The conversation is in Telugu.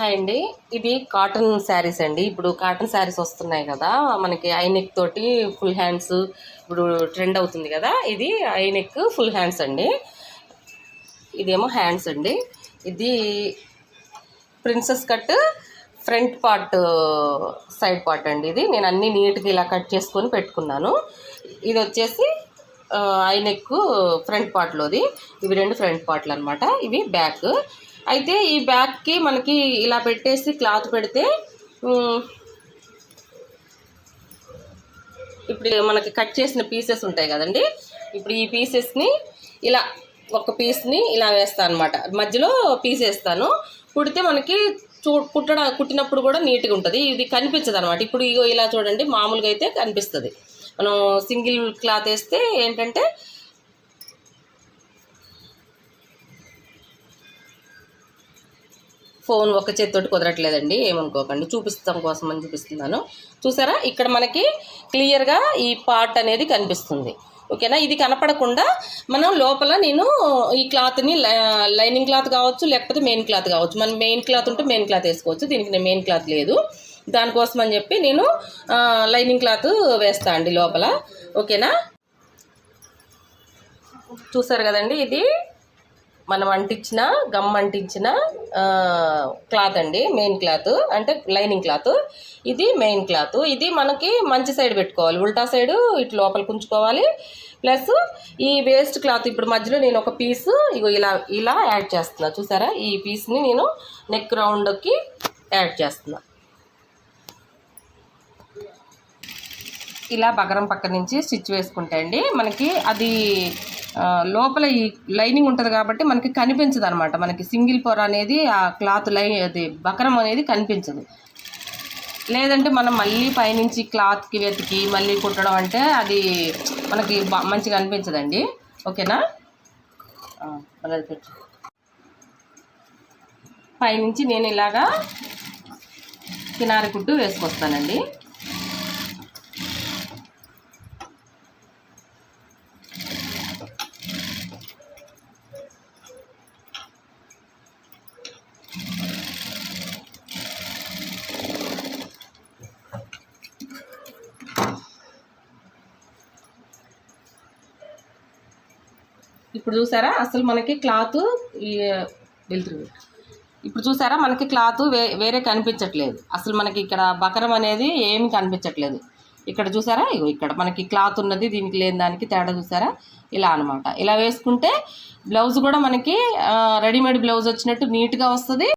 హాయ్ అండి. ఇది కాటన్ శారీస్ అండి. ఇప్పుడు కాటన్ శారీస్ వస్తున్నాయి కదా మనకి, ఐ నెక్ తోటి ఫుల్ హ్యాండ్స్ ఇప్పుడు ట్రెండ్ అవుతుంది కదా. ఇది ఐ నెక్ ఫుల్ హ్యాండ్స్ అండి. ఇదేమో హ్యాండ్స్ అండి. ఇది princess cut front part side part అండి. ఇది నేను అన్నీ నీట్గా ఇలా కట్ చేసుకొని పెట్టుకున్నాను. ఇది వచ్చేసి ఐ నెక్ ఫ్రంట్ పార్ట్లోది. ఇవి రెండు ఫ్రంట్ పార్ట్లు అనమాట. ఇవి బ్యాక్. అయితే ఈ బ్యాక్కి మనకి ఇలా పెట్టేసి క్లాత్ పెడితే ఇప్పుడు మనకి కట్ చేసిన పీసెస్ ఉంటాయి కదండి. ఇప్పుడు ఈ పీసెస్ని ఇలా ఒక పీస్ని ఇలా వేస్తాను అనమాట. మధ్యలో పీస్ వేస్తాను. కుడితే మనకి కుట్టినప్పుడు కూడా నీట్గా ఉంటుంది. ఇది కనిపించదు అనమాట. ఇప్పుడు ఇగో ఇలా చూడండి, మామూలుగా అయితే కనిపిస్తుంది. మనం సింగిల్ క్లాత్ వేస్తే ఏంటంటే ఫోన్ ఒక చేతితోటి కుదరట్లేదండి, ఏమనుకోకండి, చూపిస్తాం కోసం అని చూపిస్తున్నాను. చూసారా, ఇక్కడ మనకి క్లియర్గా ఈ పార్ట్ అనేది కనిపిస్తుంది. ఓకేనా. ఇది కనపడకుండా మనం లోపల నేను ఈ క్లాత్ని లైనింగ్ క్లాత్ కావచ్చు, లేకపోతే మెయిన్ క్లాత్ కావచ్చు. మనం మెయిన్ క్లాత్ ఉంటే మెయిన్ క్లాత్ వేసుకోవచ్చు. దీనికి నేను మెయిన్ క్లాత్ లేదు, దానికోసం అని చెప్పి నేను లైనింగ్ క్లాత్ వేస్తా అండి లోపల. ఓకేనా. చూసారు కదండి, ఇది మనం అంటించిన గమ్ అంటించిన క్లాత్ అండి. మెయిన్ క్లాత్ అంటే లైనింగ్ క్లాత్. ఇది మెయిన్ క్లాత్. ఇది మనకి మంచి సైడ్ పెట్టుకోవాలి, ఉల్టా సైడు ఇటు లోపలికి ఉంచుకోవాలి. ప్లస్ ఈ వేస్ట్ క్లాత్ ఇప్పుడు మధ్యలో నేను ఒక పీసు ఇగో ఇలా ఇలా యాడ్ చేస్తున్నా. చూసారా, ఈ పీస్ని నేను నెక్ రౌండ్కి యాడ్ చేస్తున్నా. ఇలా బగరం పక్క నుంచి స్టిచ్ వేసుకుంటే అండి మనకి అది లోపల ఈ లైనింగ్ ఉంటుంది కాబట్టి మనకి కనిపించదు అనమాట. మనకి సింగిల్ పొర అనేది ఆ క్లాత్ అది బకరం అనేది కనిపించదు. లేదంటే మనం మళ్ళీ పైనుంచి క్లాత్కి వెతికి మళ్ళీ కుట్టడం అంటే అది మనకి మంచిగా అనిపించదండి. ఓకేనా. పైనుంచి నేను ఇలాగా కినారి కుట్టు వేసుకొస్తానండి. ఇప్పుడు చూసారా, అసలు మనకి క్లాత్ వెళ్తుంది. ఇప్పుడు చూసారా, మనకి క్లాత్ వేరే కనిపించట్లేదు. అసలు మనకి ఇక్కడ బకరం అనేది ఏమి కనిపించట్లేదు. ఇక్కడ చూసారా, ఇగో ఇక్కడ మనకి క్లాత్ ఉన్నది, దీనికి లేని దానికి తేడా చూసారా. ఇలా అనమాట. ఇలా వేసుకుంటే బ్లౌజ్ కూడా మనకి రెడీమేడ్ బ్లౌజ్ వచ్చినట్టు నీట్గా వస్తుంది.